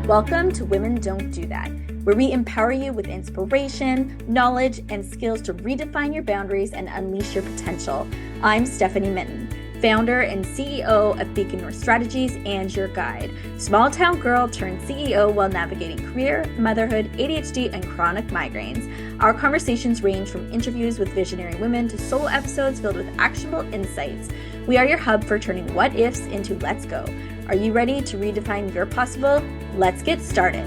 Welcome to Women Don't Do That, where we empower you with inspiration, knowledge, and skills to redefine your boundaries and unleash your potential. I'm Stephanie Mitton, founder and CEO of Beacon North Strategies and your guide. Small town girl turned CEO while navigating career, motherhood, ADHD, and chronic migraines. Our conversations range from interviews with visionary women to solo episodes filled with actionable insights. We are your hub for turning what ifs into let's go. Are you ready to redefine your possible? Let's get started.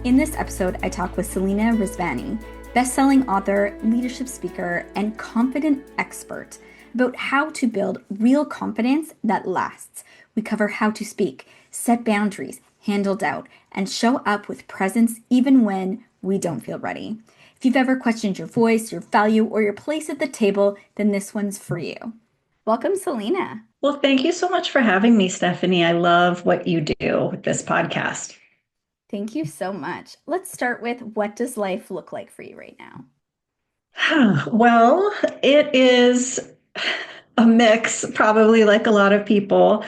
In this episode, I talk with Selena Rezvani, best-selling author, leadership speaker, and confident expert about how to build real confidence that lasts. We cover how to speak, set boundaries, handle doubt, and show up with presence even when we don't feel ready. If you've ever questioned your voice, your value, or your place at the table, then this one's for you. Welcome, Selena. Well, thank you so much for having me, Stephanie. I love what you do with this podcast. Thank you so much. Let's start with, what does life look like for you right now? Well, it is a mix, probably like a lot of people,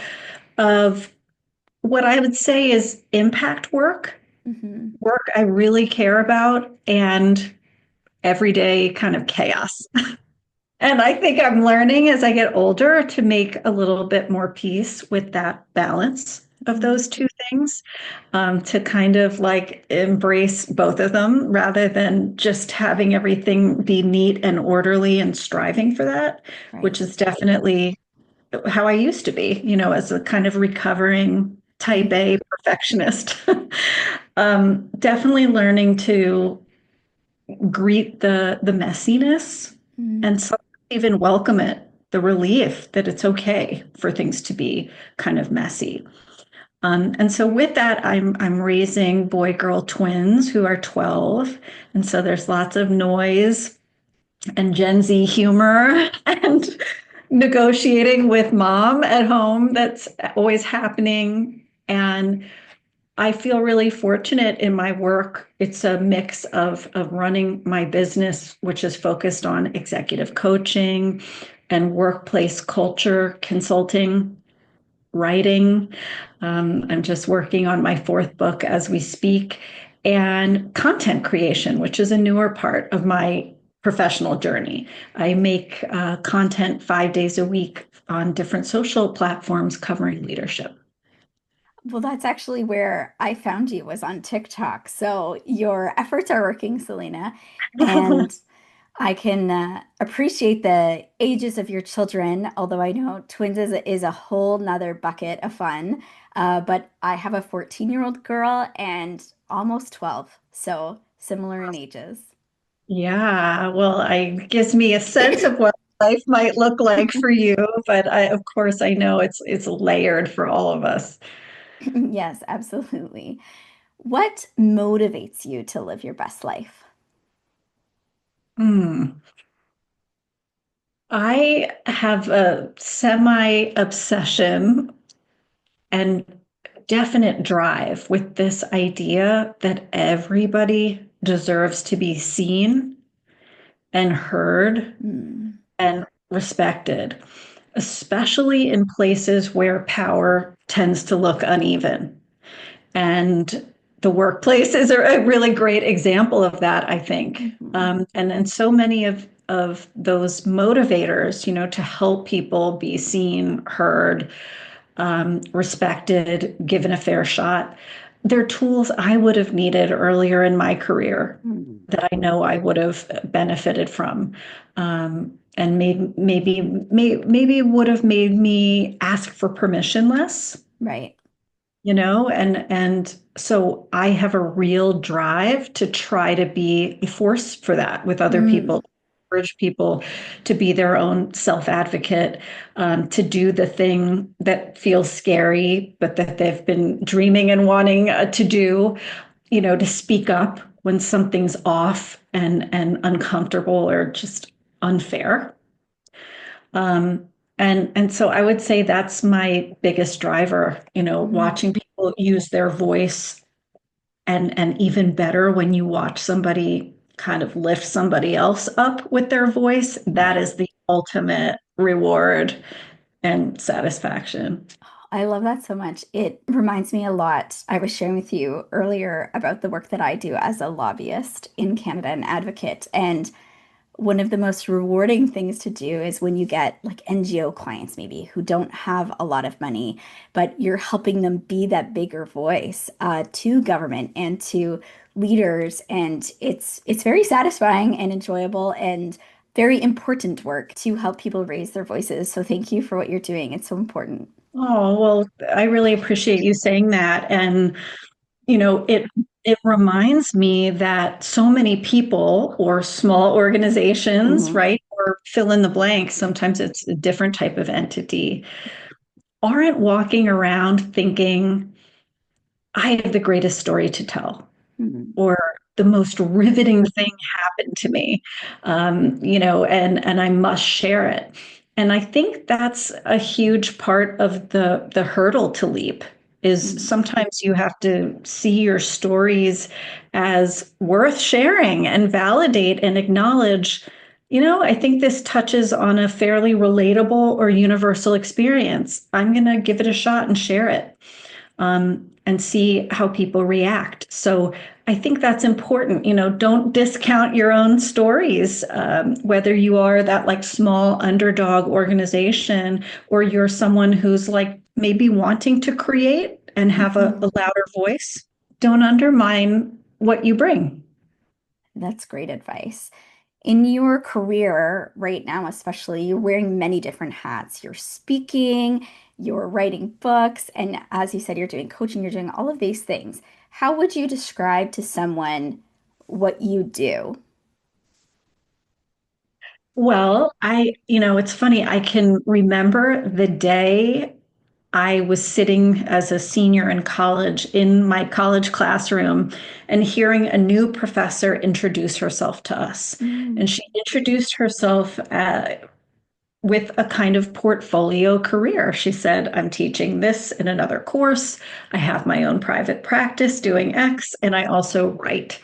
of what I would say is impact work, work I really care about, and everyday kind of chaos. And I think I'm learning as I get older to make a little bit more peace with that balance of those two things, to kind of like embrace both of them rather than just having everything be neat and orderly and striving for that, Right. which is definitely how I used to be, as a kind of recovering type A perfectionist. Definitely learning to greet the messiness and so even welcome it, the relief that it's okay for things to be kind of messy. And so with that, I'm raising boy-girl twins who are 12. And so there's lots of noise and Gen Z humor and negotiating with mom at home that's always happening. And I feel really fortunate in my work. It's a mix of running my business, which is focused on executive coaching and workplace culture consulting, writing. I'm just working on my fourth book as we speak, and content creation, which is a newer part of my professional journey. I make content 5 days a week on different social platforms covering leadership. Well, that's actually where I found you, was on TikTok. So your efforts are working, Selena, and I can appreciate the ages of your children, although I know twins is a whole nother bucket of fun. But I have a 14-year-old girl and almost 12, so similar in ages. Yeah, well, it gives me a sense of what life might look like for you, but of course, I know it's layered for all of us. Yes, absolutely. What motivates you to live your best life? Hmm. I have a semi obsession and definite drive with this idea that everybody deserves to be seen and heard Mm, and respected, especially in places where power tends to look uneven. And the workplace is a really great example of that, I think. And so many of those motivators, to help people be seen, heard, respected, given a fair shot, they're tools I would have needed earlier in my career that I know I would have benefited from. And maybe would have made me ask for permission less, right. and so I have a real drive to try to be a force for that with other Mm, people, encourage people to be their own self-advocate, to do the thing that feels scary, but that they've been dreaming and wanting to do, to speak up when something's off and uncomfortable or just unfair. Um, and so I would say that's my biggest driver, mm, watching people use their voice, and even better when you watch somebody kind of lift somebody else up with their voice, that Right. is the ultimate reward and satisfaction. I love that so much. It reminds me a lot. I was sharing with you earlier about the work that I do as a lobbyist in Canada, an advocate. And one of the most rewarding things to do is when you get like NGO clients, maybe who don't have a lot of money, but you're helping them be that bigger voice to government and to leaders. And it's very satisfying and enjoyable and very important work to help people raise their voices. So thank you for what you're doing. It's so important. Oh, well, I really appreciate you saying that. And, it reminds me that so many people or small organizations, Mhm. right, or fill in the blank, sometimes it's a different type of entity, aren't walking around thinking, I have the greatest story to tell, Mhm. or the most riveting thing happened to me, and I must share it. And I think that's a huge part of the hurdle to leap is Mhm. sometimes you have to see your stories as worth sharing and validate and acknowledge. I think this touches on a fairly relatable or universal experience. I'm going to give it a shot and share it, and see how people react. So I think that's important. Don't discount your own stories, whether you are that like small underdog organization or you're someone who's like maybe wanting to create and have a Mhm. louder voice. Don't undermine what you bring. That's great advice. In your career right now, especially, you're wearing many different hats. You're speaking, you're writing books, and as you said, you're doing coaching, you're doing all of these things. How would you describe to someone what you do? Well, it's funny. I can remember the day I was sitting as a senior in college in my college classroom and hearing a new professor introduce herself to us. And Mm. she introduced herself with a kind of portfolio career. She said, I'm teaching this in another course. I have my own private practice doing X, and I also write.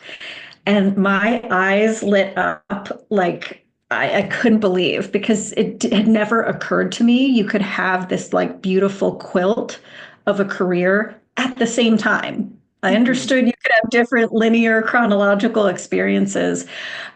And my eyes lit up like I couldn't believe because it had never occurred to me you could have this like beautiful quilt of a career at the same time. I Mhm. understood you could have different linear chronological experiences,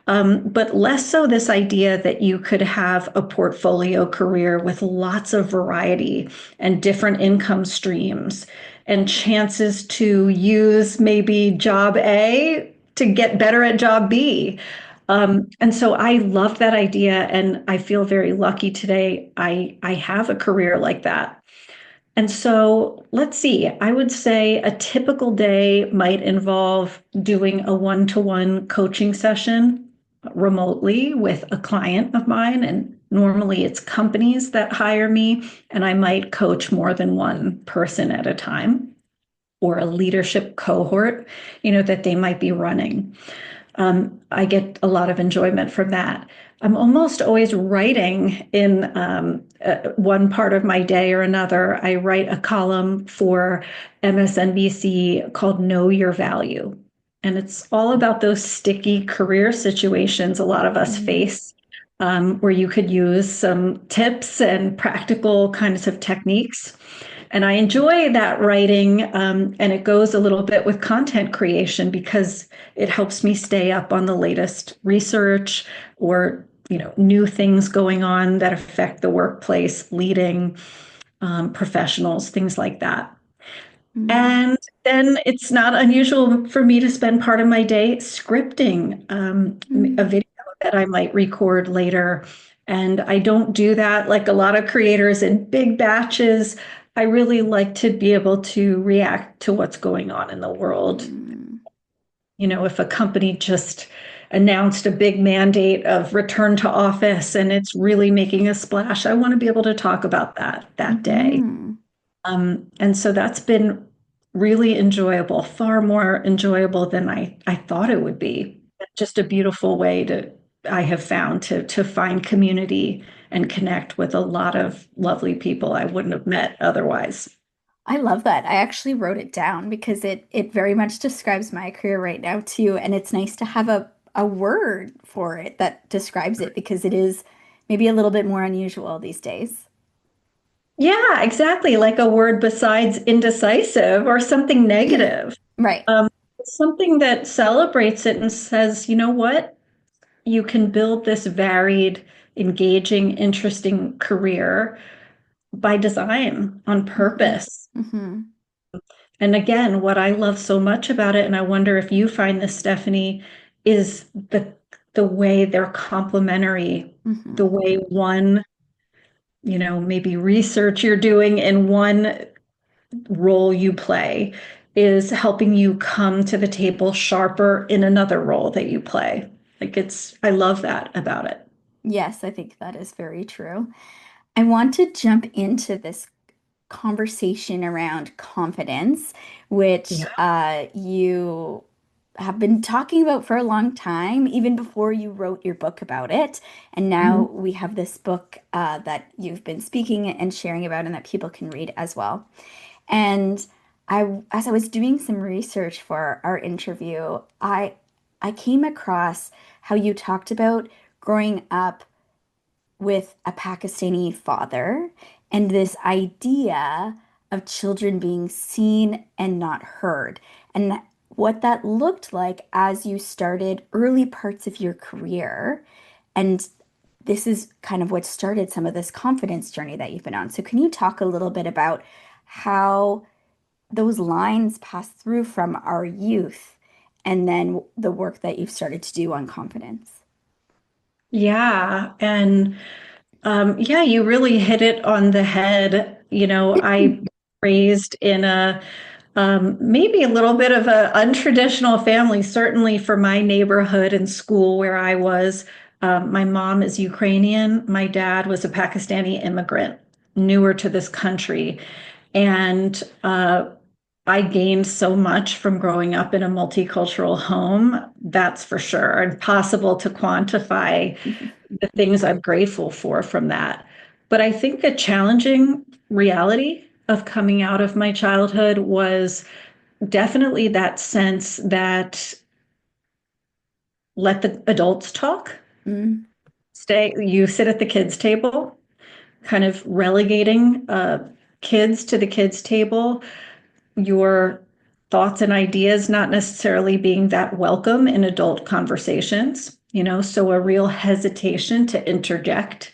but less so this idea that you could have a portfolio career with lots of variety and different income streams and chances to use maybe job A to get better at job B. And so I love that idea, and I feel very lucky today. I have a career like that. And so let's see, I would say a typical day might involve doing a one-to-one coaching session remotely with a client of mine. And normally it's companies that hire me, and I might coach more than one person at a time or a leadership cohort, that they might be running. I get a lot of enjoyment from that. I'm almost always writing in one part of my day or another. I write a column for MSNBC called Know Your Value. And it's all about those sticky career situations a lot of us Mm. face, where you could use some tips and practical kinds of techniques. And I enjoy that writing, and it goes a little bit with content creation because it helps me stay up on the latest research or new things going on that affect the workplace, leading professionals, things like that. Mm. And then it's not unusual for me to spend part of my day scripting a Mm. video that I might record later. And I don't do that like a lot of creators in big batches. I really like to be able to react to what's going on in the world. Mm. If a company just announced a big mandate of return to office and it's really making a splash, I want to be able to talk about that day. Mhm. And so that's been really enjoyable, far more enjoyable than I thought it would be. Just a beautiful way I have found to find community and connect with a lot of lovely people I wouldn't have met otherwise. I love that. I actually wrote it down because it very much describes my career right now too. And it's nice to have a a word for it that describes it because it is maybe a little bit more unusual these days. Yeah, exactly. Like a word besides indecisive or something negative. Right. Um, Something that celebrates it and says, you know what? You can build this varied, engaging, interesting career by design, on Hmm. purpose. Hmm. And again, what I love so much about it, and I wonder if you find this, Stephanie, is the way they're complementary, the Hmm. way one, maybe research you're doing in one role you play is helping you come to the table sharper in another role that you play. I love that about it. Yes, I think that is very true. I want to jump into this conversation around confidence, which Yeah. you have been talking about for a long time, even before you wrote your book about it. And now Mhm. we have this book that you've been speaking and sharing about, and that people can read as well. And as I was doing some research for our interview, I came across how you talked about growing up with a Pakistani father and this idea of children being seen and not heard, and what that looked like as you started early parts of your career. And this is kind of what started some of this confidence journey that you've been on. So, can you talk a little bit about how those lines pass through from our youth and then the work that you've started to do on confidence? Yeah. And yeah, you really hit it on the head. I raised in a maybe a little bit of a untraditional family, certainly for my neighborhood and school where I was. My mom is Ukrainian. My dad was a Pakistani immigrant, newer to this country. And I gained so much from growing up in a multicultural home, that's for sure. Impossible to quantify the things I'm grateful for from that. But I think the challenging reality of coming out of my childhood was definitely that sense that let the adults talk, Mm, you sit at the kids' table, kind of relegating kids to the kids' table, your thoughts and ideas not necessarily being that welcome in adult conversations, so a real hesitation to interject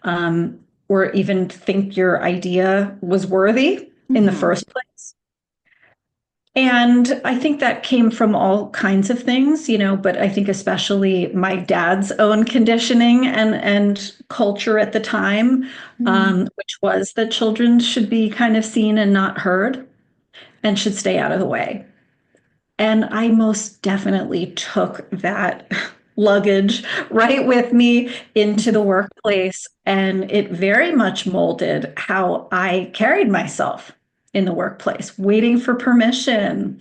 um, or even think your idea was worthy in the mhm, first place. And I think that came from all kinds of things, but I think especially my dad's own conditioning and culture at the time, mm, which was that children should be kind of seen and not heard and should stay out of the way. And I most definitely took that luggage right with me into the workplace. And it very much molded how I carried myself in the workplace, waiting for permission,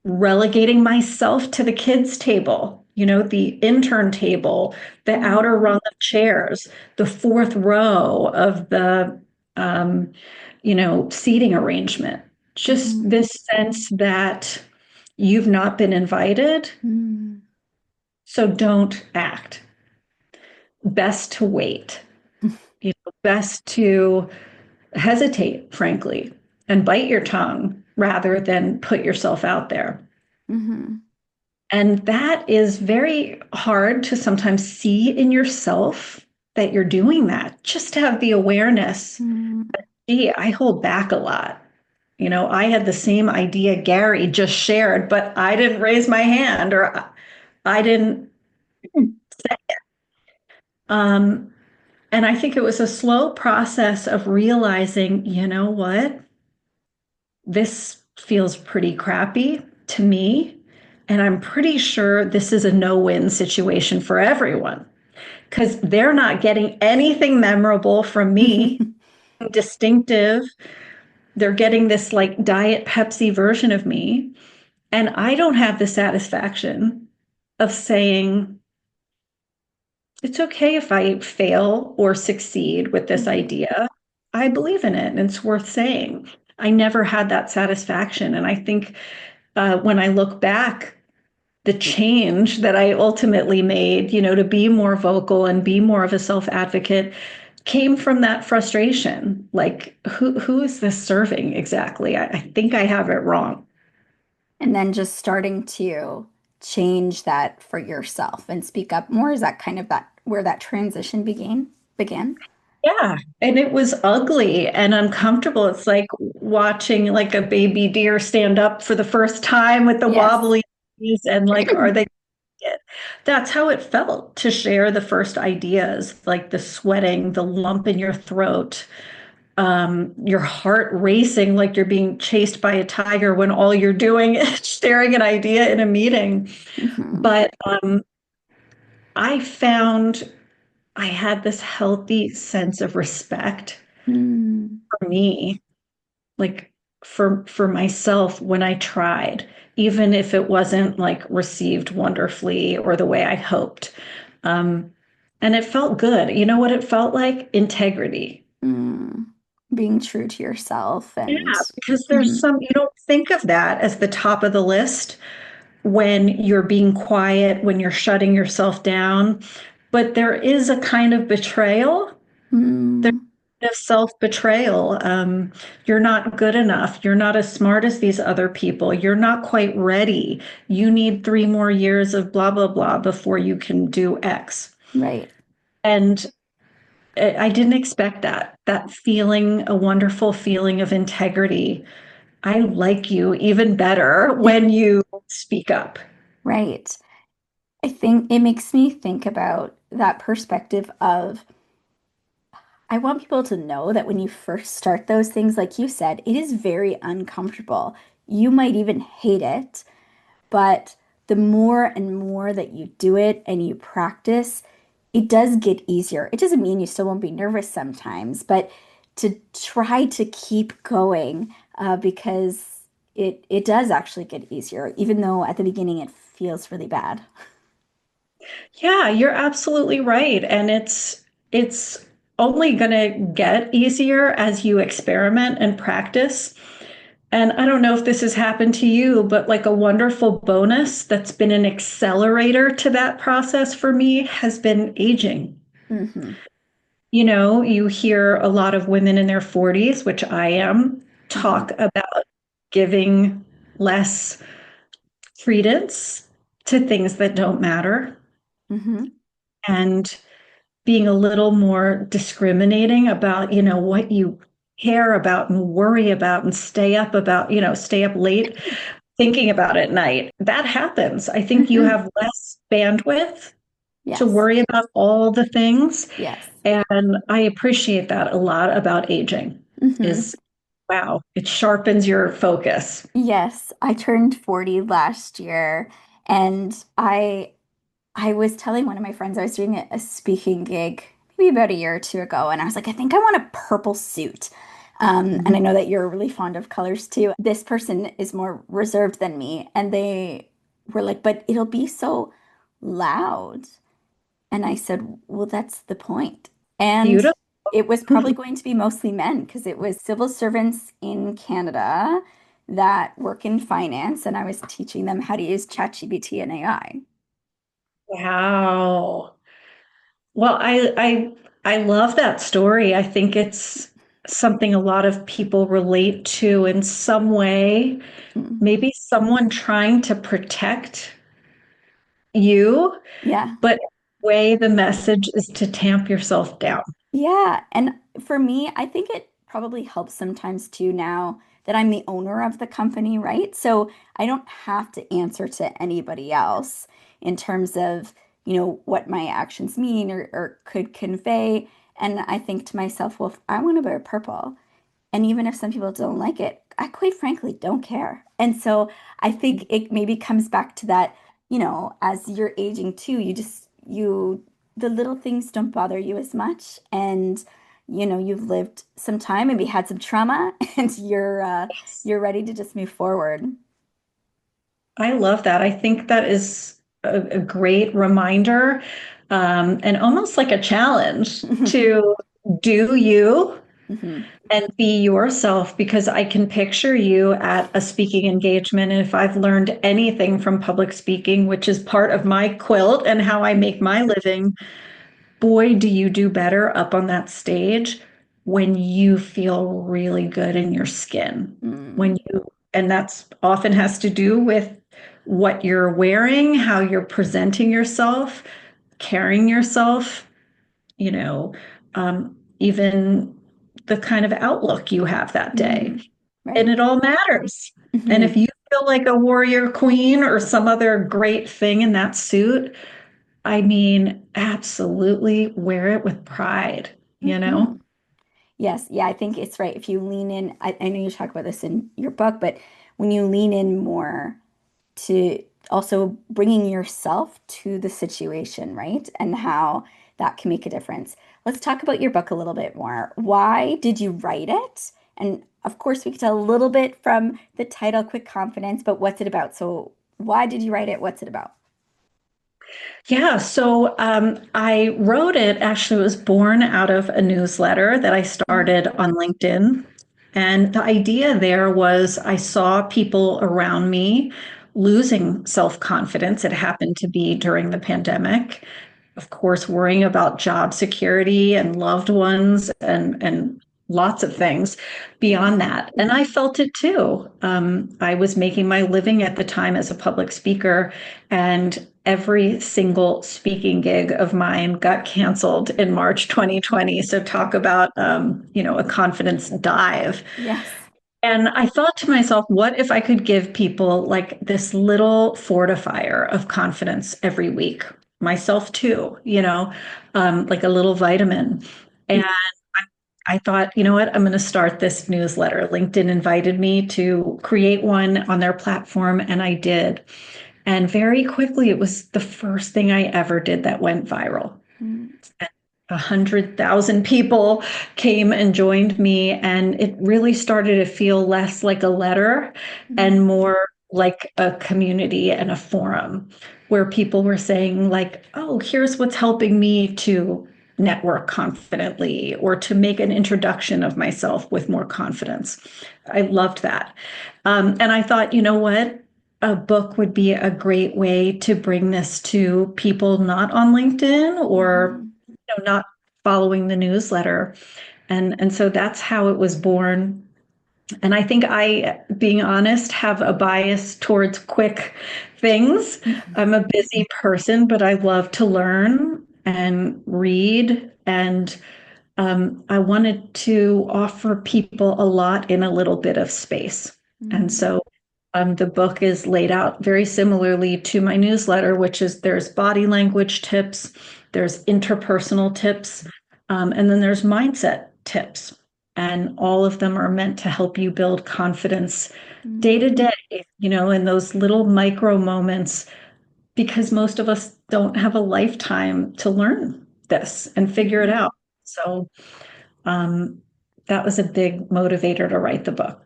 relegating myself to the kids' table, the intern table, the mm, outer rung of chairs, the fourth row of the, um, seating arrangement. Just mhm, this sense that you've not been invited, mm. so don't act. Best to wait, best to hesitate, frankly, and bite your tongue rather than put yourself out there. Mhm, And that is very hard to sometimes see in yourself that you're doing that. Just to have the awareness, mm, gee, I hold back a lot. I had the same idea Gary just shared, but I didn't raise my hand or I didn't. Um, and I think it was a slow process of realizing, you know what? This feels pretty crappy to me. And I'm pretty sure this is a no-win situation for everyone because they're not getting anything memorable from me, distinctive. They're getting this like Diet Pepsi version of me. And I don't have the satisfaction of saying, it's okay if I fail or succeed with this mhm, idea. I believe in it and it's worth saying. I never had that satisfaction. And I think when I look back, the change that I ultimately made, to be more vocal and be more of a self-advocate came from that frustration. Like, who is this serving exactly? I think I have it wrong. And then just starting to change that for yourself and speak up more. Is that kind of that where that transition began? Yeah, and it was ugly and uncomfortable. It's like watching like a baby deer stand up for the first time with the Yes. wobbly knees and like, are they it? That's how it felt to share the first ideas, like the sweating, the lump in your throat, your heart racing like you're being chased by a tiger when all you're doing is sharing an idea in a meeting. Hmm. But I found I had this healthy sense of respect Mm. for me, like for myself when I tried, even if it wasn't like received wonderfully or the way I hoped. Um, and it felt good. You know what it felt like? Integrity. Mm. Being true to yourself Yeah, and because there's mhm. some, you don't think of that as the top of the list when you're being quiet, when you're shutting yourself down. But there is a kind of betrayal. There's Mm. a kind of self-betrayal. You're not good enough. You're not as smart as these other people. You're not quite ready. You need 3 more years of blah, blah, blah before you can do X. Right. And I didn't expect that feeling, a wonderful feeling of integrity. I like you even better when you speak up. Right. I think it makes me think about that perspective of I want people to know that when you first start those things, like you said, it is very uncomfortable. You might even hate it, but the more and more that you do it and you practice, it does get easier. It doesn't mean you still won't be nervous sometimes, but to try to keep going because it does actually get easier, even though at the beginning it feels really bad. Yeah, you're absolutely right. And it's only going to get easier as you experiment and practice. And I don't know if this has happened to you, but like a wonderful bonus that's been an accelerator to that process for me has been aging. Hmm. You hear a lot of women in their 40s, which I am, Hmm. talk about giving less credence to things that don't matter Hmm. and being a little more discriminating about, what you care about and worry about and stay up about, stay up late thinking about at night. That happens. I think you Hmm. have less bandwidth to Yes. worry about all the things. Yes. And I appreciate that a lot about aging Hmm. is wow, it sharpens your focus. Yes, I turned 40 last year and I was telling one of my friends I was doing a speaking gig maybe about a year or two ago, and I was like, I think I want a purple suit. And I know that you're really fond of colors too. This person is more reserved than me, and they were like, but it'll be so loud. And I said, well, that's the point. And Beautiful. it was probably going to be mostly men because it was civil servants in Canada that work in finance, and I was teaching them how to use ChatGPT and AI. Wow. Well, I love that story. I think it's something a lot of people relate to in some way. Mm. Maybe someone trying to protect you, Yeah. but the way the message is to tamp yourself down. Yeah. And for me, I think it probably helps sometimes too now that I'm the owner of the company, right? So I don't have to answer to anybody else in terms of, what my actions mean or could convey. And I think to myself, well, if I want to wear purple, and even if some people don't like it, I quite frankly don't care. And so I think it maybe comes back to that, as you're aging too, the little things don't bother you as much. And, you've lived some time, maybe had some trauma, and you're ready to just move forward. I love that. I think that is a great reminder, and almost like a challenge to do you. Hmm. and be yourself, because I can picture you at a speaking engagement. And if I've learned anything from public speaking, which is part of my quilt and how I make my living, boy, do you do better up on that stage when you feel really good in your skin. When Mm. you, and that's often has to do with what you're wearing, how you're presenting yourself, carrying yourself, you know, even the kind of outlook you have that day. Hmm. And Right. it all matters. And if Hmm. you feel like a warrior queen or some other great thing in that suit, I mean, absolutely wear it with pride, you know? Hmm. Yes, yeah, I think it's right. If you lean in, I know you talk about this in your book, but when you lean in more to also bringing yourself to the situation, right? And how that can make a difference. Let's talk about your book a little bit more. Why did you write it? And of course, we could tell a little bit from the title, Quick Confidence, but what's it about? So, why did you write it? What's it about? Yeah, so I wrote it, actually, it was born out of a newsletter that I started on LinkedIn. And the idea there was I saw people around me losing self-confidence. It happened to be during the pandemic. Of course, worrying about job security and loved ones and lots of things beyond that. And I felt it too. I was making my living at the time as a public speaker, and every single speaking gig of mine got canceled in March 2020. So talk about a confidence dive. Yes. And I thought to myself, what if I could give people like this little fortifier of confidence every week? Myself too, like a little vitamin. And I thought, you know what, I'm going to start this newsletter. LinkedIn invited me to create one on their platform, and I did. And very quickly, it was the first thing I ever did that went viral. Mm. 100,000 people came and joined me, and it really started to feel less like a letter and Mm. more like a community and a forum where people were saying, like, oh, here's what's helping me to network confidently or to make an introduction of myself with more confidence. I loved that. And I thought, you know what? A book would be a great way to bring this to people not on LinkedIn or Mhm. not following the newsletter. And so that's how it was born. And I think I, being honest, have a bias towards quick things. I'm a busy person, but I love to learn and read. And I wanted to offer people a lot in a little bit of space. And Mm. so the book is laid out very similarly to my newsletter, which is there's body language tips, there's interpersonal tips, and then there's mindset tips. And all of them are meant to help you build confidence day to Mm. day, in those little micro moments, because most of us don't have a lifetime to learn this and figure it Mhm. out. So um, that was a big motivator to write the book.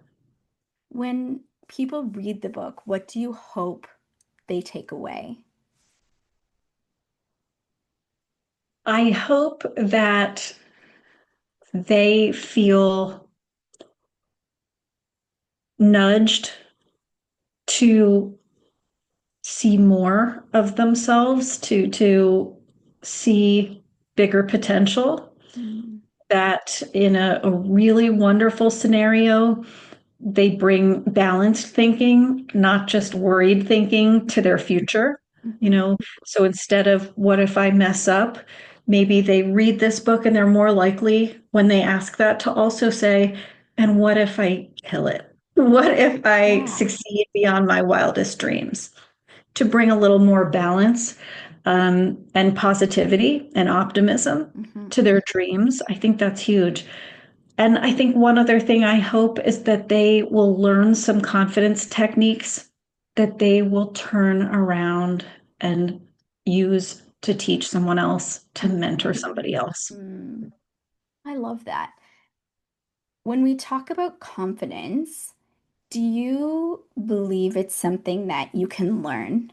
When people read the book, what do you hope they take away? I hope that they feel nudged to see more of themselves, to see bigger potential, Mm. that in a really wonderful scenario, they bring balanced thinking, not just worried thinking to their future. You Mhm. know, so instead of what if I mess up, maybe they read this book and they're more likely when they ask that to also say, and what if I kill it? What if I Yeah. succeed beyond my wildest dreams? To bring a little more balance and positivity and optimism Mhm. to their dreams. I think that's huge. And I think one other thing I hope is that they will learn some confidence techniques that they will turn around and use to teach someone else, to mentor somebody else. Mm. I love that. When we talk about confidence, do you believe it's something that you can learn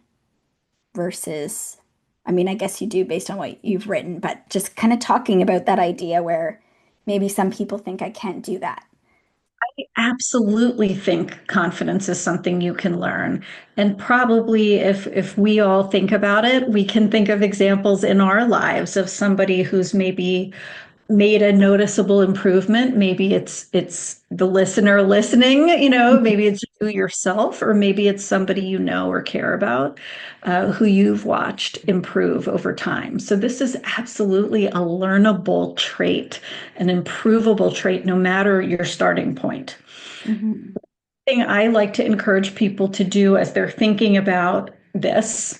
versus, I mean, I guess you do based on what you've written, but just kind of talking about that idea where maybe some people think I can't do that. Absolutely think confidence is something you can learn. And probably if we all think about it, we can think of examples in our lives of somebody who's maybe made a noticeable improvement. Maybe it's the listener listening, maybe it's you yourself, or maybe it's somebody you know or care about, who you've watched improve over time. So this is absolutely a learnable trait, an improvable trait, no matter your starting point. Mm-hmm. Thing I like to encourage people to do as they're thinking about this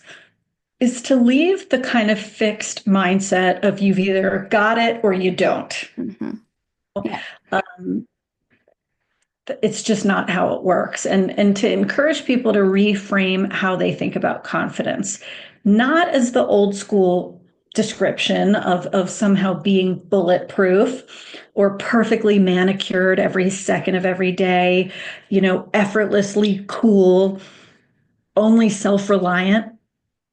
is to leave the kind of fixed mindset of you've either got it or you don't. Mm-hmm. Yeah. Um, it's just not how it works. And to encourage people to reframe how they think about confidence, not as the old school description of somehow being bulletproof or perfectly manicured every second of every day, effortlessly cool, only self-reliant.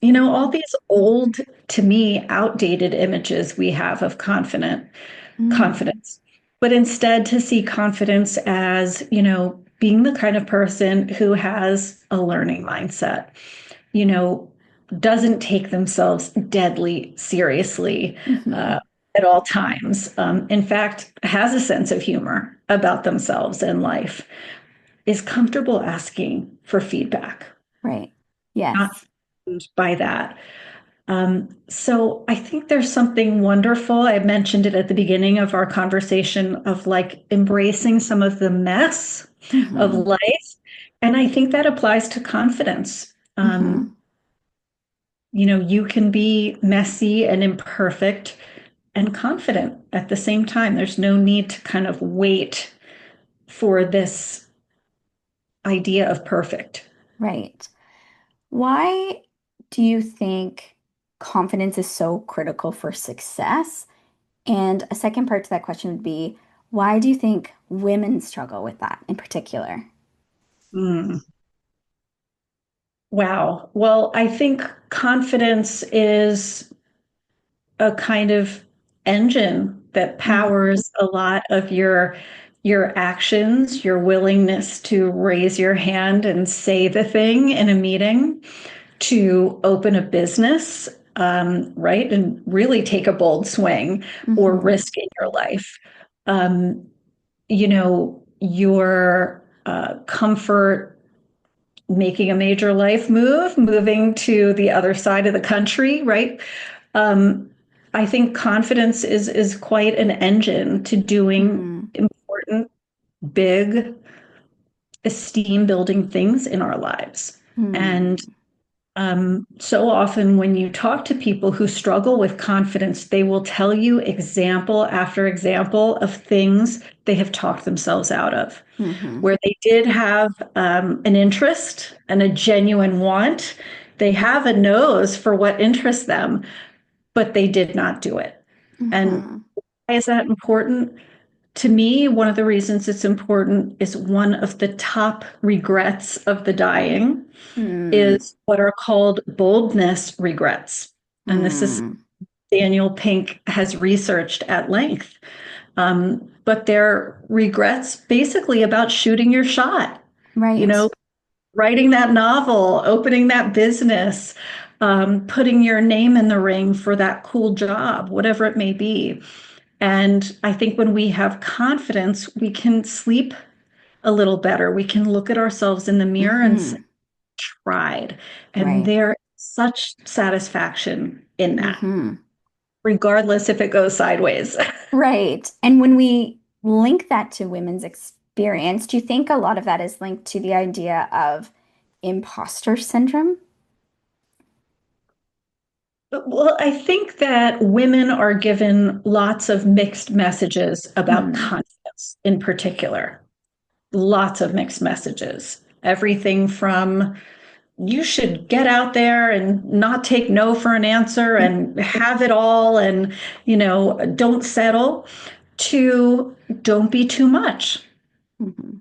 All these old, to me, outdated images we have of Mm-hmm. confidence, but instead to see confidence as, being the kind of person who has a learning mindset, you know, doesn't take themselves deadly seriously Mm-hmm. uh, at all times. In fact, has a sense of humor about themselves and life, is comfortable asking for feedback, Right. not Yes. threatened by that. So I think there's something wonderful. I mentioned it at the beginning of our conversation of like embracing some of the mess of Mm-hmm. life. And I think that applies to confidence. Mm-hmm. You can be messy and imperfect and confident at the same time. There's no need to kind of wait for this idea of perfect. Right. Why do you think confidence is so critical for success? And a second part to that question would be, why do you think women struggle with that in particular? Mm. Wow. Well, I think confidence is a kind of engine that Mm-hmm. powers a lot of your actions, your willingness to raise your hand and say the thing in a meeting, to open a business, right, and really take a bold swing or Mm-hmm. risk in your life. Your comfort making a major life move, moving to the other side of the country, right? Um, I think confidence is quite an engine to doing Mm-hmm. important, big, esteem building things in our lives. And Mm-hmm. so often when you talk to people who struggle with confidence, they will tell you example after example of things they have talked themselves out of, Mm-hmm. where they did have an interest and a genuine want. They have a nose for what interests them, but they did not do it. And Mm-hmm. why is that important? To me, one of the reasons it's important is one of the top regrets of the dying is what are called boldness regrets. And this is Mm-hmm. Daniel Pink has researched at length. But they're regrets basically about shooting your shot, you Right. know, writing that novel, opening that business, putting your name in the ring for that cool job, whatever it may be. And I think when we have confidence, we can sleep a little better. We can look at ourselves in the mirror and say, Mm-hmm. tried. And Right. there's such satisfaction in that, Mm-hmm. regardless if it goes sideways. Right. And when we link that to women's experience, do you think a lot of that is linked to the idea of imposter syndrome? Well, I think that women are given lots of mixed messages about Mm. confidence in particular. Lots of mixed messages. Everything from you should get out there and not take no for an answer and have it all and, don't settle, to don't be too much. Mm-hmm.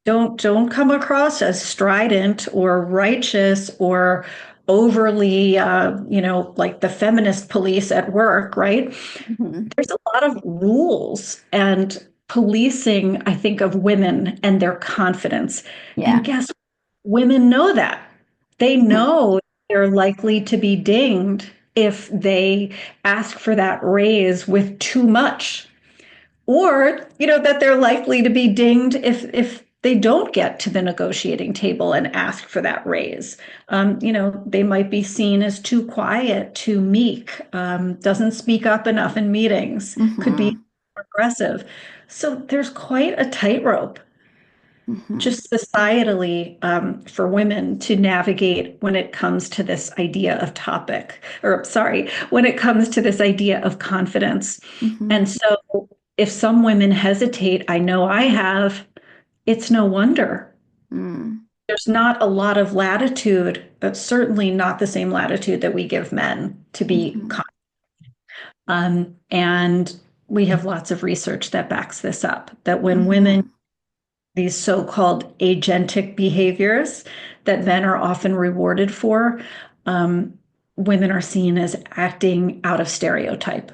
Don't come across as strident or righteous or overly, like the feminist police at work, right? Hmm. There's a lot of rules and policing, I think, of women and their confidence. And Yeah. guess what? Women know that. They Hmm. know they're likely to be dinged if they ask for that raise with too much, or that they're likely to be dinged if they don't get to the negotiating table and ask for that raise. They might be seen as too quiet, too meek, doesn't speak up enough in meetings, could be Hmm. aggressive. So there's quite a tightrope Hmm. just societally, for women to navigate when it comes to this idea of topic, or sorry, when it comes to this idea of confidence. Hmm. And so if some women hesitate, I know I have, it's no wonder. Hmm. There's not a lot of latitude, but certainly not the same latitude that we give men to be Hmm. confident. And we have lots of research that backs this up, that when women, Hmm. these so-called agentic behaviors that men are often rewarded for, um, women are seen as acting out of stereotype,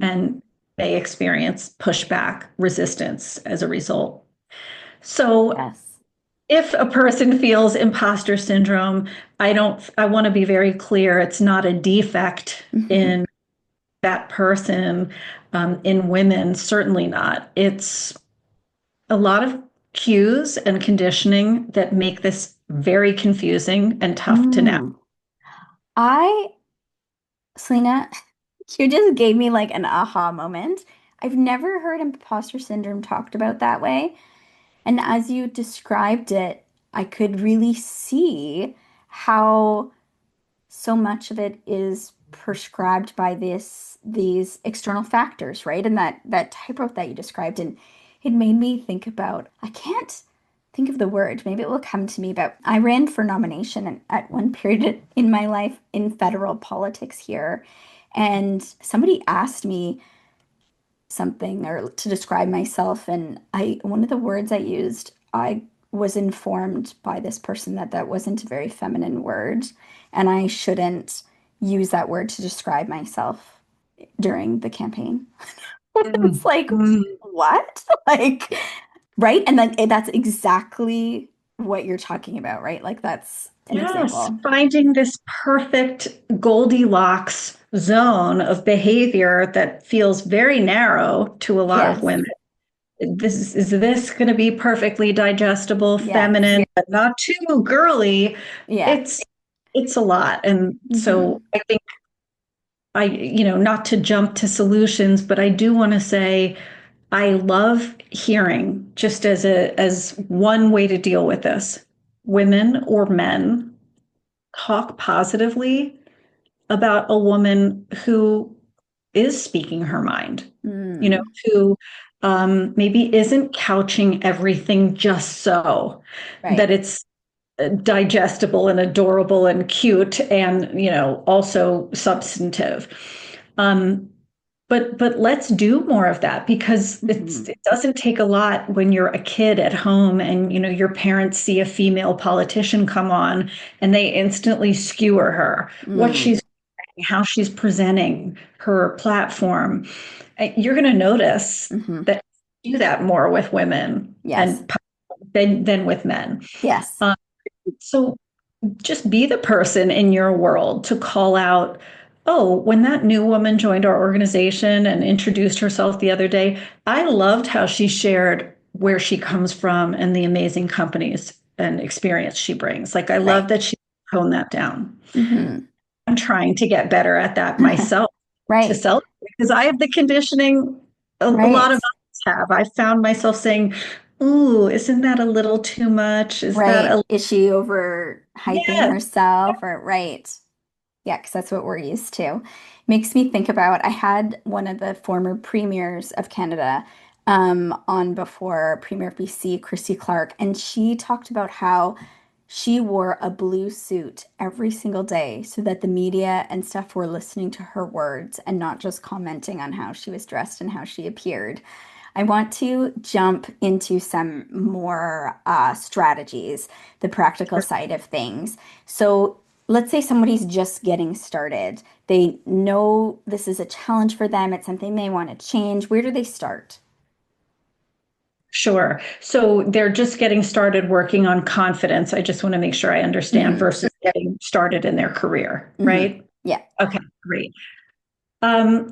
and they experience pushback, resistance as a result. So Yes. if a person feels imposter syndrome, I want to be very clear, it's not a defect Hmm. in that person, in women, certainly not. It's a lot of cues and conditioning that make this very confusing and tough to navigate. Mm. I, Selena, you just gave me like an aha moment. I've never heard imposter syndrome talked about that way. And as you described it, I could really see how so much of it is prescribed by these external factors, right? And that type that you described, and it made me think about, I can't think of the word, maybe it will come to me, but I ran for nomination at one period in my life in federal politics here, and somebody asked me something or to describe myself, and I one of the words I used, I was informed by this person that that wasn't a very feminine word, and I shouldn't use that word to describe myself during the campaign. It's Mm, like, mm. what? Like, right? And then that's exactly what you're talking about, right? Like that's an Yes, example. finding this perfect Goldilocks zone of behavior that feels very narrow to a lot of Yes. women. Is this going to be perfectly digestible, Yes. feminine, but not too girly? Yeah. It's it's a lot. And so Hmm. I think not to jump to solutions, but I do want to say I love hearing, just as one way to deal with this, women or men talk positively about a woman who is speaking her mind, Mm. who maybe isn't couching everything just so that Right. it's digestible and adorable and cute and, also substantive. Um, but let's do more of that, because Hmm. it doesn't take a lot when you're a kid at home and your parents see a female politician come on and they instantly skewer her, what Mm. she's how she's presenting her platform. You're going to notice Hmm. that you do that more with women Yes. and than with men. Yes. Um, so just be the person in your world to call out, oh, when that new woman joined our organization and introduced herself the other day, I loved how she shared where she comes from and the amazing companies and experience she brings. Like, I love Right. that she toned that down. Hmm. I'm trying to get better at that myself, to Right. celebrate, because I have the conditioning a lot Right. of us have. I found myself saying, ooh, isn't that a little too much? Is that Right. a Is she over hyping yes. herself or right? Yeah, because that's what we're used to. Makes me think about I had one of the former premiers of Canada on before, Premier of BC, Christy Clark, and she talked about how she wore a blue suit every single day so that the media and stuff were listening to her words and not just commenting on how she was dressed and how she appeared. I want to jump into some more strategies, the practical side of things. So let's say somebody's just getting started. They know this is a challenge for them. It's something they want to change. Where do they start? Sure. So they're just getting started working on confidence. I just want to make sure I understand Hmm. versus getting started in their career, Hmm. right? Yeah. Okay, great.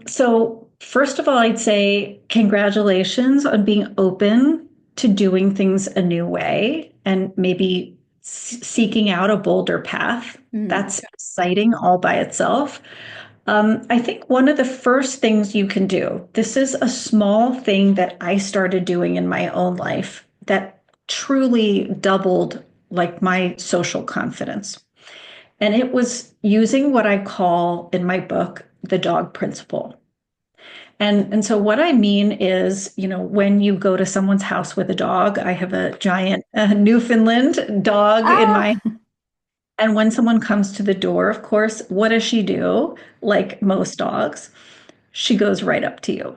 So first of all, I'd say congratulations on being open to doing things a new way and maybe seeking out a bolder path. Hmm. That's exciting all by itself. I think one of the first things you can do, this is a small thing that I started doing in my own life that truly doubled like my social confidence. And it was using what I call in my book the dog principle. And so what I mean is, when you go to someone's house with a dog, I have a giant Newfoundland dog in Ah. my, and when someone comes to the door, of course, what does she do? Like most dogs, she goes right up to you.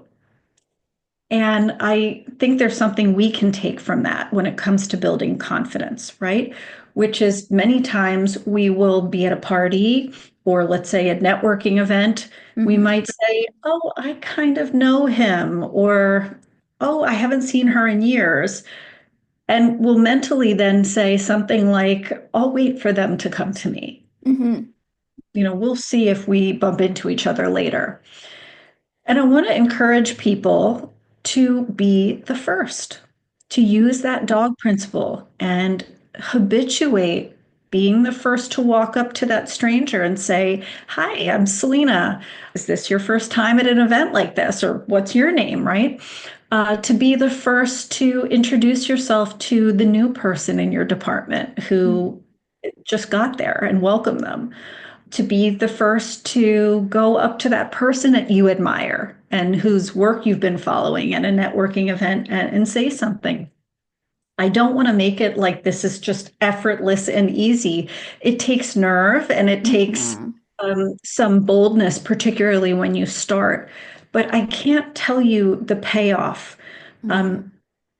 And I think there's something we can take from that when it comes to building confidence, right? Which is many times we will be at a party or let's say a networking event. We Hmm. might say, oh, I kind of know him, or oh, I haven't seen her in years. And we'll mentally then say something like, I'll wait for them to come to me. Hmm. We'll see if we bump into each other later. And I want to encourage people to be the first, to use that dog principle and habituate being the first to walk up to that stranger and say, hi, I'm Selena. Is this your first time at an event like this? Or what's your name, right? To be the first to introduce yourself to the new person in your department who just got there and welcome them, to be the first to go up to that person that you admire and whose work you've been following at a networking event and say something. I don't want to make it like this is just effortless and easy. It takes nerve and it takes Hmm. some boldness, particularly when you start. But I can't tell you the payoff. Hmm. Um,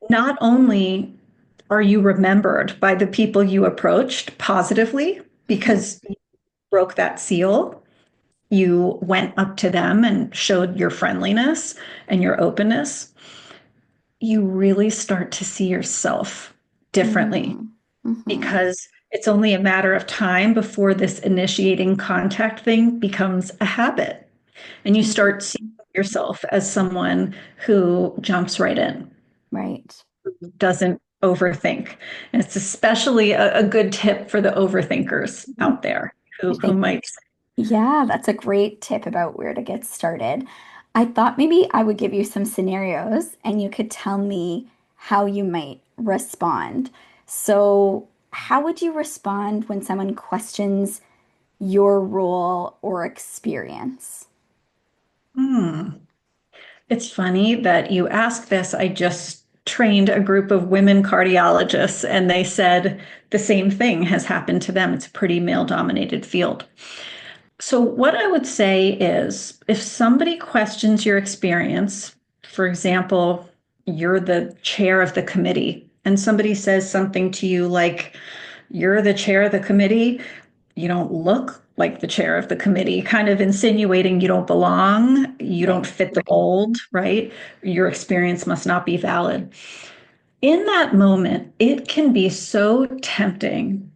Not only are you remembered by the people you approached positively Hmm. because you broke that seal, you went up to them and showed your friendliness and your openness, you really start to see yourself differently Hmm. Hmm. because it's only a matter of time before this initiating contact thing becomes a habit. And you start seeing Hmm. yourself as someone who jumps right in, Right. doesn't overthink. And it's especially a good tip for the overthinkers out there I who think, might. yeah, that's a great tip about where to get started. I thought maybe I would give you some scenarios and you could tell me how you might respond. So, how would you respond when someone questions your role or experience? Hmm. It's funny that you ask this. I just trained a group of women cardiologists, and they said the same thing has happened to them. It's a pretty male dominated field. So, what I would say is if somebody questions your experience, for example, you're the chair of the committee, and somebody says something to you like, you're the chair of the committee, you don't look like the chair of the committee, kind of insinuating you don't belong, you don't Right. fit the mold, right? Your experience must not be valid. In that moment, it can be so tempting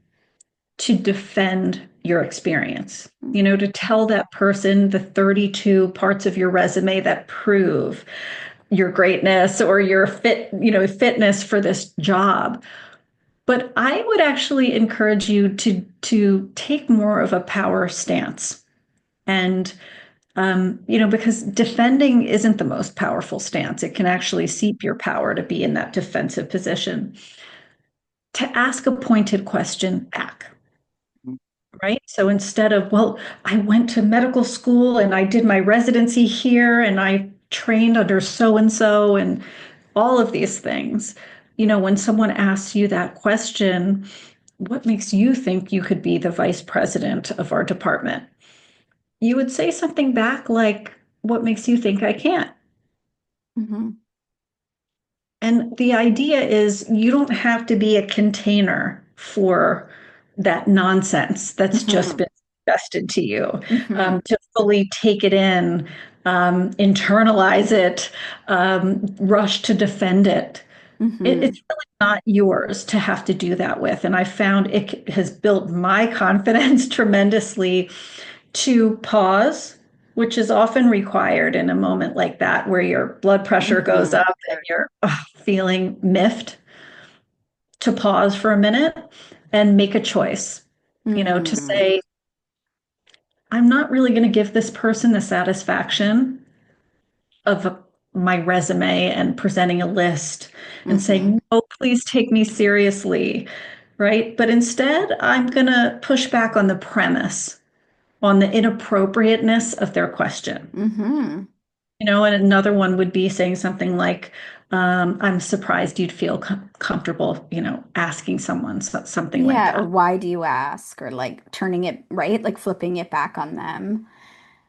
to defend your experience, to tell that person the 32 parts of your resume that prove your greatness or your fitness for this job. But I would actually encourage you to take more of a power stance. And because defending isn't the most powerful stance. It can actually seep your power to be in that defensive position. To ask a pointed question back, right? So instead of, well, I went to medical school and I did my residency here and I trained under so and so and all of these things, when someone asks you that question, what makes you think you could be the vice president of our department? You would say something back like, what makes you think I can't? Hmm. And the idea is you don't have to be a container for that nonsense that's just Hmm. been suggested to you, Mm-hmm. to fully take it in, internalize it, rush to defend it. Mm-hmm. It's really not yours to have to do that with. And I found it has built my confidence tremendously to pause, which is often required in a moment like that where your blood pressure goes Mm-hmm. up and you're feeling miffed, to pause for a minute and make a choice, to Mm. say, I'm not really going to give this person the satisfaction of my resume and presenting a list and Mm-hmm. saying, no, please take me seriously, right? But instead, I'm going to push back on the premise, on the inappropriateness of their question. Mm-hmm. And another one would be saying something like, I'm surprised you'd feel comfortable, asking someone something like Yeah, or that. why do you ask? Or like turning it, right? Like flipping it back on them.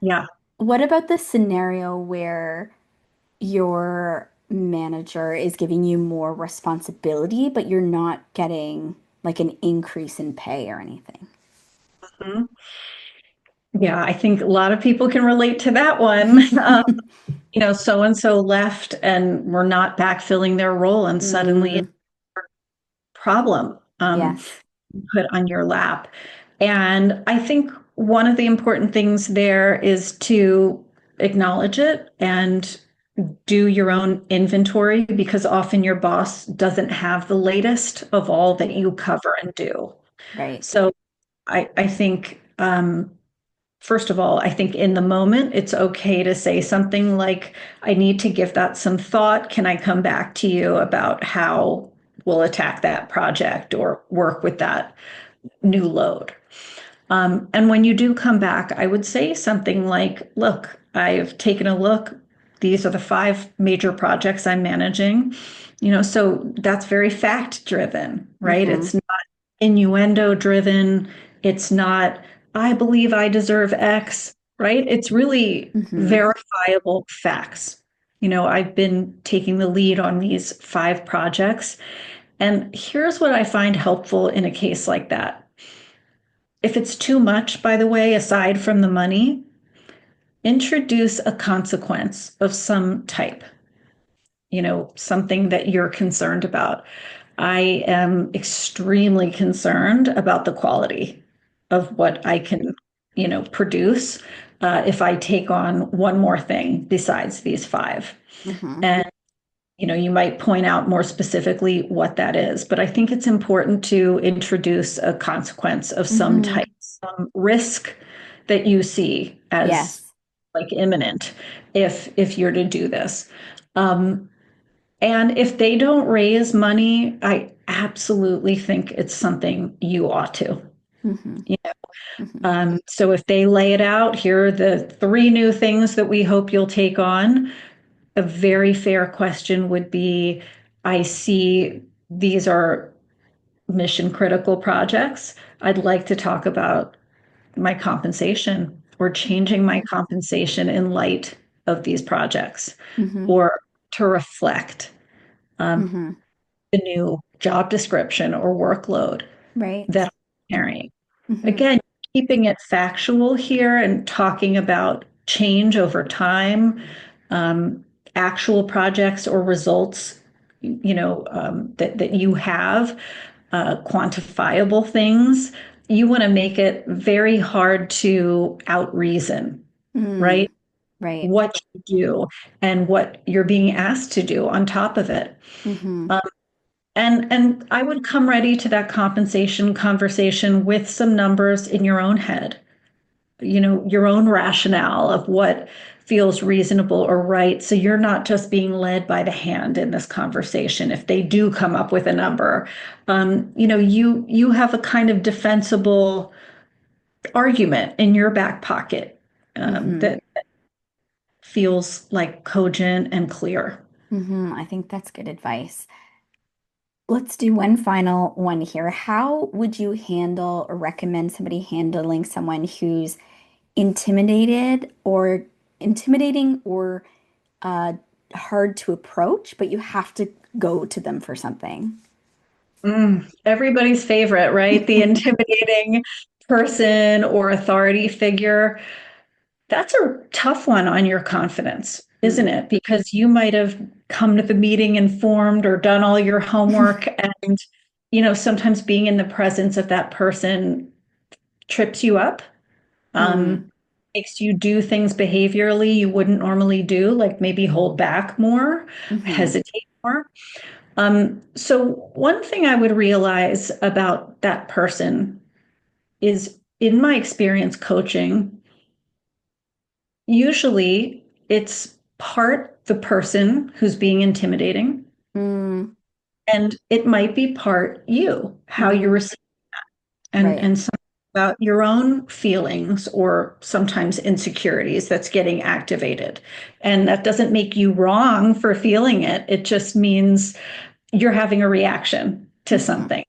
Yeah. What about the scenario where your manager is giving you more responsibility, but you're not getting like an increase in pay or anything? Mhm. Yeah, I think a lot of people can relate to that one. So and so left and we're not backfilling their role, and suddenly Mm, it's a problem yes. put on your lap. And I think one of the important things there is to acknowledge it and do your own inventory, because often your boss doesn't have the latest of all that you cover and do. Right. So I think, first of all, I think in the moment, it's okay to say something like, I need to give that some thought. Can I come back to you about how we'll attack that project or work with that new load? And when you do come back, I would say something like, look, I've taken a look. These are the 5 major projects I'm managing. So that's very fact driven, right? Mm-hmm. It's not innuendo driven. It's not, I believe I deserve X, right? It's really Mm-hmm. verifiable facts. I've been taking the lead on these 5 projects. And here's what I find helpful in a case like that. If it's too much, by the way, aside from the money, introduce a consequence of some type, something that you're concerned about. I am extremely concerned about the quality of what I can, produce if I take on one more thing besides these 5. Mm-hmm. And you might point out more specifically what that is, but I think it's important to introduce a consequence of some Mm-hmm. type, some risk that you see as Yes. like imminent if you're to do this. Um, and if they don't raise money, I absolutely think it's something you ought to. Mm-hmm. Yeah. Mm-hmm. So if they lay it out, here are the 3 new things that we hope you'll take on. A very fair question would be, I see these are mission critical projects. I'd like to talk about my compensation or changing my compensation in light of these projects, Mm-hmm. or to reflect um, Mm-hmm. the new job description or workload that Right. I'm carrying. Mm-hmm. Again, keeping it factual here and talking about change over time, um, actual projects or results, that you have, quantifiable things. You want to make it very hard to out reason, right? Mm. Right. What you do and what you're being asked to do on top of it. Mm-hmm. Um, and I would come ready to that compensation conversation with some numbers in your own head, your own rationale of what feels reasonable or right. So you're not just being led by the hand in this conversation. If they do come up with a number, you have a kind of defensible argument in your back pocket, Mm-hmm. that feels like cogent and clear. Mm-hmm. I think that's good advice. Let's do one final one here. How would you handle or recommend somebody handling someone who's intimidated or intimidating or uh, hard to approach, but you have to go to them for something? Everybody's favorite, right? The intimidating person or authority figure, that's a tough one on your confidence, isn't Mm. it? Because you might have come to the meeting informed or done all your homework, and sometimes being in the presence of that person trips you up, Mm. um, makes you do things behaviorally you wouldn't normally do, like maybe hold back more, Hmm. hesitate more. So one thing I would realize about that person is, in my experience coaching, usually it's part the person who's being intimidating, Mm. and it might be part you, how you Hmm. receive, and Right. something about your own feelings or sometimes insecurities that's getting activated. And that doesn't make you wrong for feeling it. It just means you're having a reaction to Hmm. something.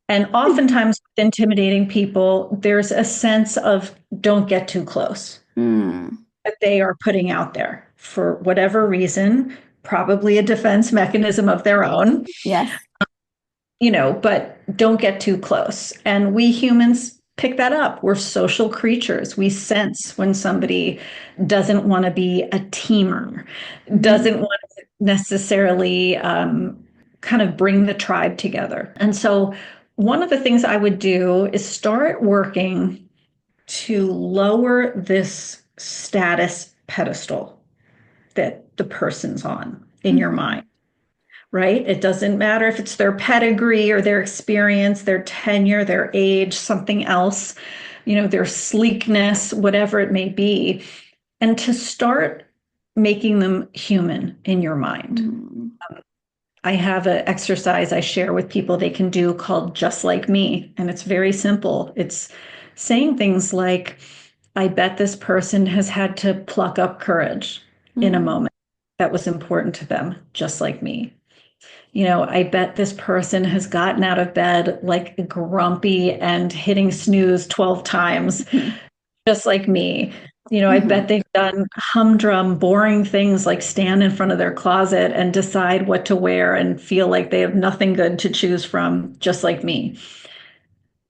And oftentimes with intimidating people, there's a sense of don't get too close Mm. that they are putting out there for whatever reason, probably a defense mechanism of their own, Yes. but don't get too close. And we humans pick that up. We're social creatures. We sense when somebody doesn't want to be a teamer, Hmm. doesn't want to necessarily kind of bring the tribe together. And so, one of the things I would do is start working to lower this status pedestal that the person's on in your Hmm. mind, right? It doesn't matter if it's their pedigree or their experience, their tenure, their age, something else, their sleekness, whatever it may be, and to start making them human in your mind. Mm. I have an exercise I share with people they can do called Just Like Me. And it's very simple. It's saying things like, I bet this person has had to pluck up courage in a Mm. moment that was important to them, just like me. I bet this person has gotten out of bed like grumpy and hitting snooze 12 times, just like me. I bet Hmm. they've done humdrum, boring things like stand in front of their closet and decide what to wear and feel like they have nothing good to choose from, just like me.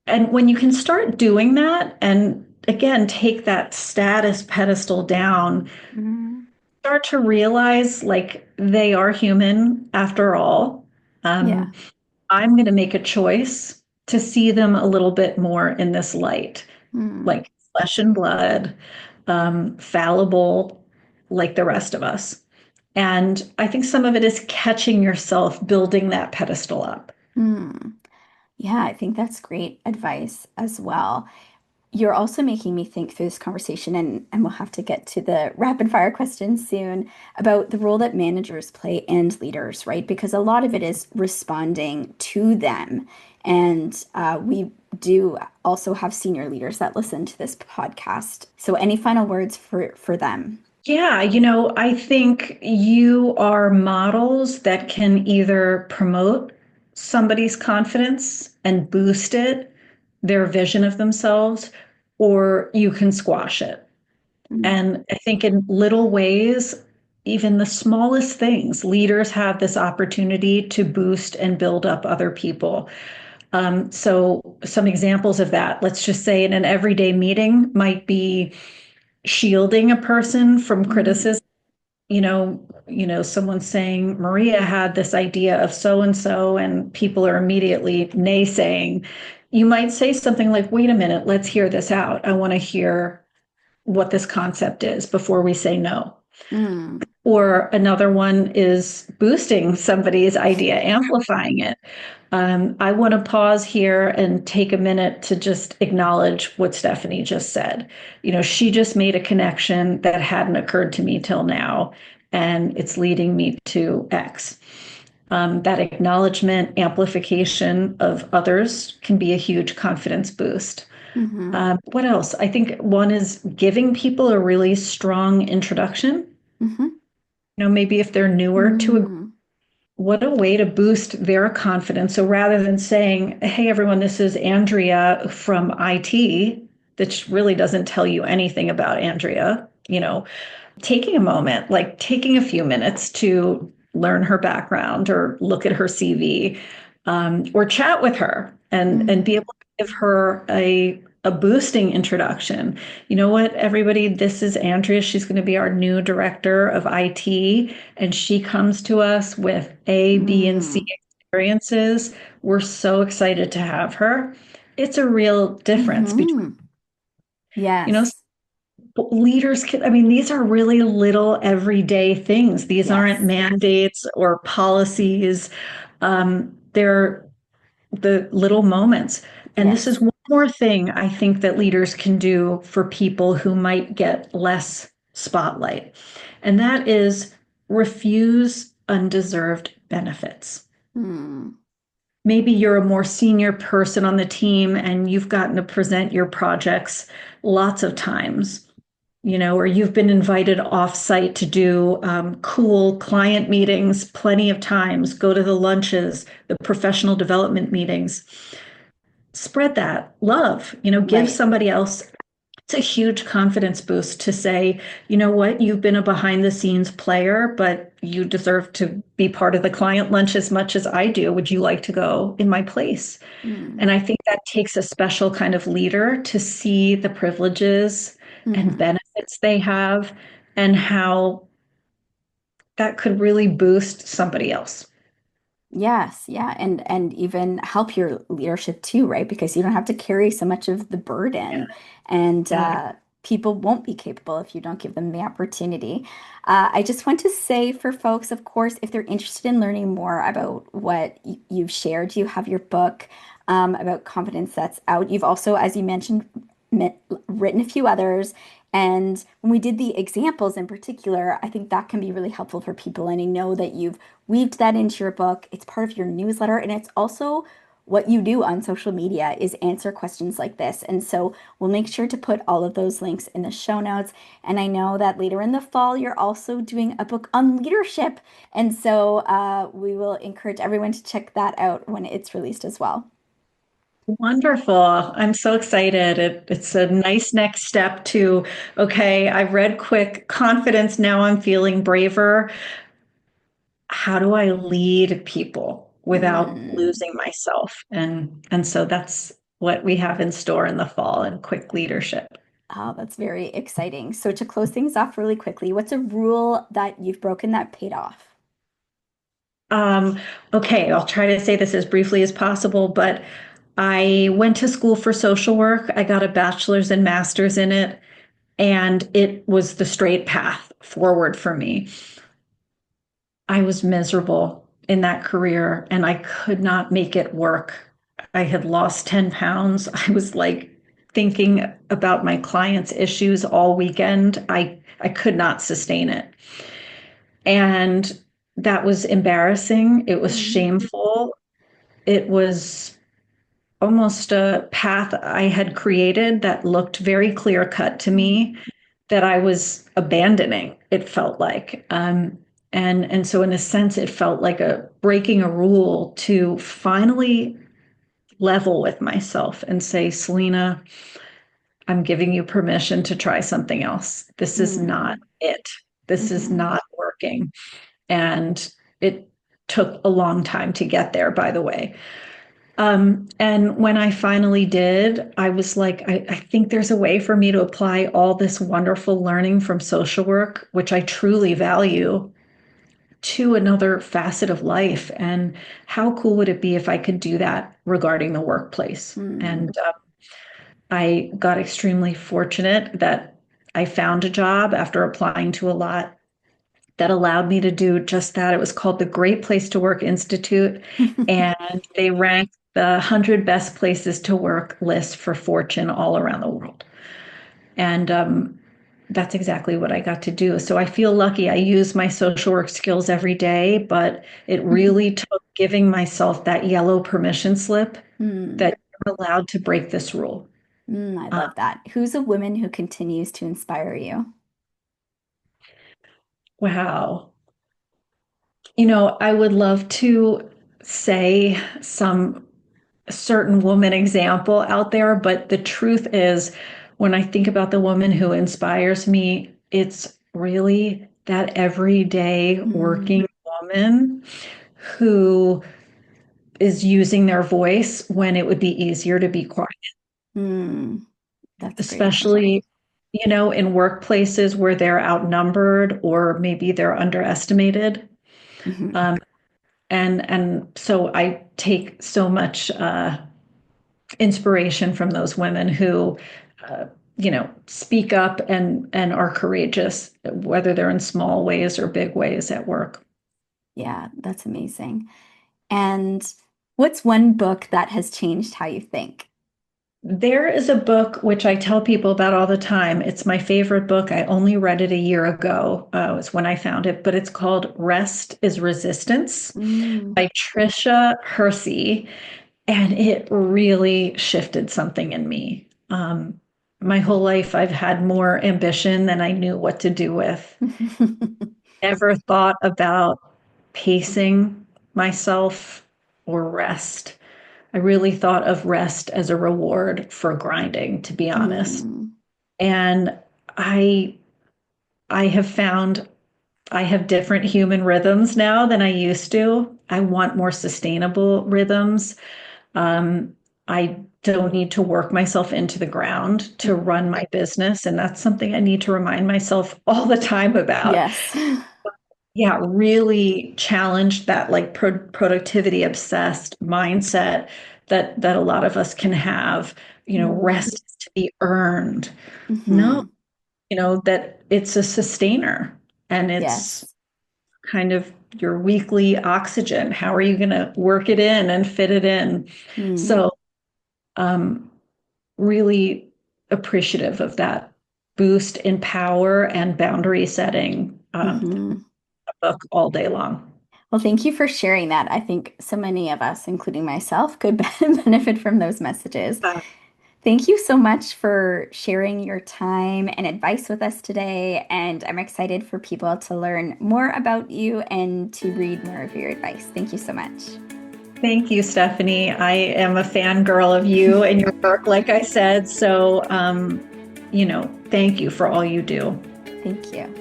And when you can start doing that and again, take that status pedestal down, Mm. start to realize like they are human after all. Yeah. Um, I'm going to make a choice to see them a little bit more in this light, Mm. like flesh and blood, fallible, like the rest of us. And I think some of it is catching yourself building that pedestal up. Mm. Yeah, I think that's great advice as well. You're also making me think through this conversation, and we'll have to get to the rapid fire questions soon about the role that managers play and leaders, right? Because a lot of it is responding to them. And we do also have senior leaders that listen to this podcast. So any final words for them? Yeah, I think you are models that can either promote somebody's confidence and boost it, their vision of themselves, or you can squash it. Mm. And I think in little ways, even the smallest things, leaders have this opportunity to boost and build up other people. So, some examples of that, let's just say in an everyday meeting, might be shielding a person from Mm. criticism. Someone saying Maria had this idea of so and so, and people are immediately naysaying. You might say something like, wait a minute, let's hear this out. I want to hear what this concept is before we say no. Mm. Or another one is boosting somebody's idea, amplifying it. I want to pause here and take a minute to just acknowledge what Stephanie just said. She just made a connection that hadn't occurred to me till now, and it's leading me to X. That acknowledgement, amplification of others can be a huge confidence boost. Hmm. What else? I think one is giving people a really strong introduction. Hmm. Maybe if they're newer to a, Mm. what a way to boost their confidence. So rather than saying, hey, everyone, this is Andrea from IT, that really doesn't tell you anything about Andrea, taking a moment, like taking a few minutes to learn her background or look at her CV, or chat with her and be Mm. able to give her a a boosting introduction. You know what, everybody, this is Andrea. She's going to be our new director of IT, and she comes to us with A, B, and C Mm. experiences. We're so excited to have her. It's a real difference between, Hmm. you know, Yes. leaders can, I mean, these are really little everyday things. These aren't Yes. mandates or policies. They're the little moments. And this is Yes. one more thing I think that leaders can do for people who might get less spotlight. And that is refuse undeserved benefits. Hmm. Maybe you're a more senior person on the team and you've gotten to present your projects lots of times, or you've been invited off site to do cool client meetings plenty of times, go to the lunches, the professional development meetings. Spread that love, give Right. somebody else. It's a huge confidence boost to say, you know what, you've been a behind the scenes player, but you deserve to be part of the client lunch as much as I do. Would you like to go in my place? Mm. And I think that takes a special kind of leader to see the privileges and Hmm. benefits they have and how that could really boost somebody else. Yes, yeah, and even help your leadership too, right? Because you don't have to carry so much of the Yeah. burden, and Yeah. people won't be capable if you don't give them the opportunity. I just want to say for folks, of course, if they're interested in learning more about what you've shared, you have your book about confidence that's out. You've also, as you mentioned, written a few others. And when we did the examples in particular, I think that can be really helpful for people. And I know that you've weaved that into your book. It's part of your newsletter, and it's also what you do on social media is answer questions like this. And so we'll make sure to put all of those links in the show notes. And I know that later in the fall, you're also doing a book on leadership. And so we will encourage everyone to check that out when it's released as well. Wonderful. I'm so excited. It's a nice next step to, okay, I've read quick confidence. Now I'm feeling braver. How do I lead people without Mm. losing myself? And so that's what we have in store in the fall and quick leadership. Oh, that's very exciting. So to close things off really quickly, what's a rule that you've broken that paid off? Um, okay, I'll try to say this as briefly as possible, but I went to school for social work. I got a bachelor's and master's in it, and it was the straight path forward for me. I was miserable in that career and I could not make it work. I had lost 10 pounds. I was like thinking about my clients' issues all weekend. I could not sustain it. And that was embarrassing. It was Mm. shameful. It was almost a path I had created that looked very clear cut to Mm. me that I was abandoning, it felt like. And so in a sense, it felt like a breaking a rule to finally level with myself and say, Selena, I'm giving you permission to try something else. This is not Mm. it. This is Mhm. not working. And it took a long time to get there, by the way. And when I finally did, I was like, I think there's a way for me to apply all this wonderful learning from social work, which I truly value, to another facet of life. And how cool would it be if I could do that regarding the workplace? Mm. And I got extremely fortunate that I found a job after applying to a lot that allowed me to do just that. It was called the Great Place to Work Institute, and they ranked the 100 best places to work list for Fortune all around the world. And that's exactly what I got to do. So I feel lucky. I use my social work skills every day, but it really took giving myself that yellow permission slip Mm. that you're allowed to break this rule. Mm, I Uh, love that. Who's a woman who continues to inspire you? wow. I would love to say some certain woman example out there, but the truth is, when I think about the woman who inspires me, it's really that everyday Mm. working woman who is using their voice when it would be easier to be quiet. Mm, that's a great example. especially, in workplaces where they're outnumbered or maybe they're underestimated. Hmm. Um, and so I take so much inspiration from those women who, uh, speak up and are courageous, whether they're in small ways or big ways at work. Yeah, that's amazing. And what's one book that has changed how you think? There is a book which I tell people about all the time. It's my favorite book. I only read it a year ago. Was when I found it, but it's called Rest is Resistance Mm. by Trisha Hersey, and it really shifted something in me. My whole life, I've had more ambition than I knew what to do with. Never thought about pacing myself or rest. I really thought of rest as a reward for grinding, to be honest. Mm. And I I have found I have different human rhythms now than I used to. I want more sustainable rhythms. Um, I don't need to work myself into the ground to run my business. And that's something I need to remind myself all the time about. Yes. Yeah, really challenged that like productivity obsessed mindset that a lot of us can have. Mm. Rest is to be earned. No, Hmm. that it's a sustainer and it's Yes. kind of your weekly oxygen. How are you going to work it in and fit it in? Mm. So, um, really appreciative of that boost in power and boundary setting Hmm. book all day long. Well, thank you for sharing that. I think so many of us, including myself, could benefit from those messages. Uh, Thank you so much for sharing your time and advice with us today. And I'm excited for people to learn more about you and to read more of your advice. Thank you so much. Thank you, Stephanie. I am a fangirl of you and your work, like I said. So, thank you for all you do. Thank you.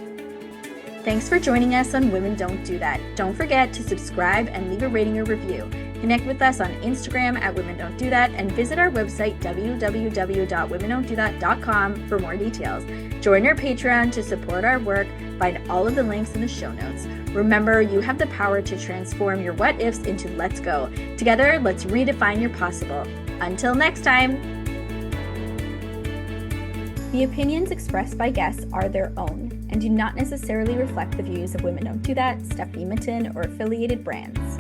Thanks for joining us on Women Don't Do That. Don't forget to subscribe and leave a rating or review. Connect with us on Instagram at Women Don't Do That and visit our website www.womendon'tdothat.com for more details. Join our Patreon to support our work. Find all of the links in the show notes. Remember, you have the power to transform your what ifs into let's go. Together, let's redefine your possible. Until next time. The opinions expressed by guests are their own and do not necessarily reflect the views of Women Don't Do That, Stephanie Mitton, or affiliated brands.